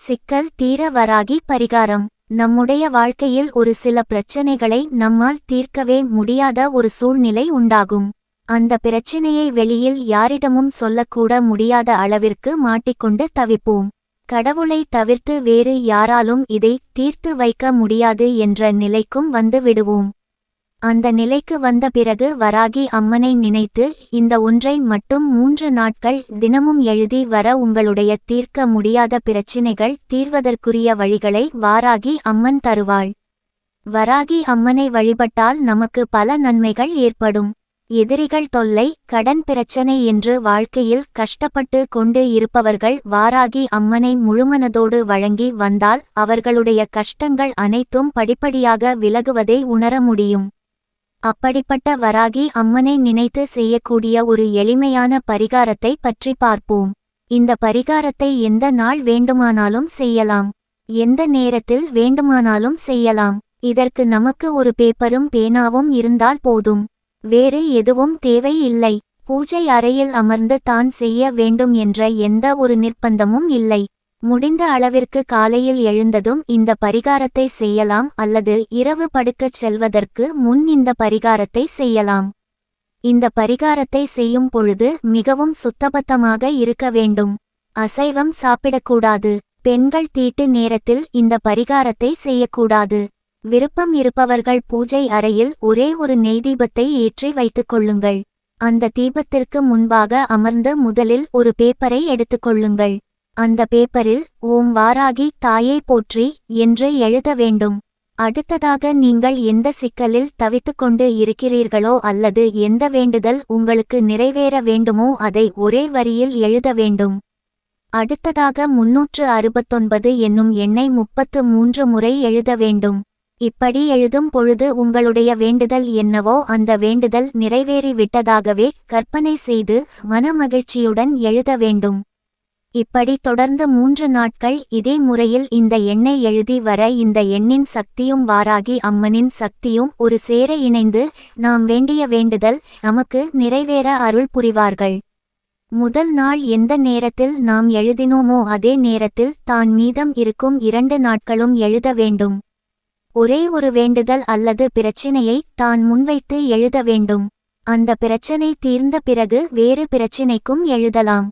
சிக்கல் தீர வராகி பரிகாரம். நம்முடைய வாழ்க்கையில் ஒரு சில பிரச்சனைகளை நம்மால் தீர்க்கவே முடியாத ஒரு சூழ்நிலை உண்டாகும். அந்த பிரச்சனையை வெளியில் யாரிடமும் சொல்லக்கூட முடியாத அளவிற்கு மாட்டிக்கொண்டு தவிப்போம். கடவுளை தவிர்த்து வேறு யாராலும் இதை தீர்த்து வைக்க முடியாது என்ற நிலைக்கும் வந்து விடுவோம். அந்த நிலைக்கு வந்த பிறகு வராகி அம்மனை நினைத்து இந்த ஒன்றை மட்டும் 3 நாட்கள் தினமும் எழுதி வர உங்களுடைய தீர்க்க முடியாத பிரச்சினைகள் தீர்வதற்குரிய வழிகளை வாராகி அம்மன் தருவாள். வராகி அம்மனை வழிபட்டால் நமக்கு பல நன்மைகள் ஏற்படும். எதிரிகள் தொல்லை, கடன் பிரச்சனை என்று வாழ்க்கையில் கஷ்டப்பட்டு கொண்டு இருப்பவர்கள் வாராகி அம்மனை முழுமனதோடு வழங்கி வந்தால் அவர்களுடைய கஷ்டங்கள் அனைத்தும் படிப்படியாக விலகுவதை உணர முடியும். அப்படிப்பட்ட வராகி அம்மனை நினைத்து செய்யக்கூடிய ஒரு எளிமையான பரிகாரத்தை பற்றி பார்ப்போம். இந்த பரிகாரத்தை எந்த நாள் வேண்டுமானாலும் செய்யலாம், எந்த நேரத்தில் வேண்டுமானாலும் செய்யலாம். இதற்கு நமக்கு ஒரு பேப்பரும் பேனாவும் இருந்தால் போதும். வேறு எதுவும் தேவை இல்லை. பூஜை அறையில் அமர்ந்து தான் செய்ய வேண்டும் என்ற எந்த ஒரு நிர்பந்தமும் இல்லை. முடிந்த அளவிற்கு காலையில் எழுந்ததும் இந்த பரிகாரத்தை செய்யலாம் அல்லது இரவு படுக்கச் செல்வதற்கு முன் இந்த பரிகாரத்தை செய்யலாம். இந்த பரிகாரத்தை செய்யும் பொழுது மிகவும் சுத்தபத்தமாக இருக்க வேண்டும். அசைவம் சாப்பிடக்கூடாது. பெண்கள் தீட்டு நேரத்தில் இந்த பரிகாரத்தை செய்யக்கூடாது. விருப்பம் இருப்பவர்கள் பூஜை அறையில் ஒரே ஒரு நெய்தீபத்தை ஏற்றி வைத்துக் கொள்ளுங்கள். அந்த தீபத்திற்கு முன்பாக அமர்ந்து முதலில் ஒரு பேப்பரை எடுத்துக்கொள்ளுங்கள். அந்த பேப்பரில் ஓம் வாராகி தாயை போற்றி என்று எழுத வேண்டும். அடுத்ததாக நீங்கள் எந்த சிக்கலில் தவித்துக்கொண்டு இருக்கிறீர்களோ அல்லது எந்த வேண்டுதல் உங்களுக்கு நிறைவேற வேண்டுமோ அதை ஒரே வரியில் எழுத வேண்டும். அடுத்ததாக 369 என்னும் எண்ணை 33 முறை எழுத வேண்டும். இப்படி எழுதும் பொழுது உங்களுடைய வேண்டுதல் என்னவோ அந்த வேண்டுதல் நிறைவேறிவிட்டதாகவே கற்பனை செய்து மனமகிழ்ச்சியுடன் எழுத வேண்டும். இப்படி தொடர்ந்து 3 நாட்கள் இதே முறையில் இந்த எண்ணை எழுதி வர இந்த எண்ணின் சக்தியும் வாராகி அம்மனின் சக்தியும் ஒரு சேர இணைந்து நாம் வேண்டிய வேண்டுதல் நமக்கு நிறைவேற அருள் புரிவார்கள். முதல் நாள் எந்த நேரத்தில் நாம் எழுதினோமோ அதே நேரத்தில் தான் மீதம் இருக்கும் 2 நாட்களும் எழுத வேண்டும். ஒரே ஒரு வேண்டுதல் அல்லது பிரச்சினையை தான் முன்வைத்து எழுத வேண்டும். அந்த பிரச்சனை தீர்ந்த பிறகு வேறு பிரச்சினைக்கும் எழுதலாம்.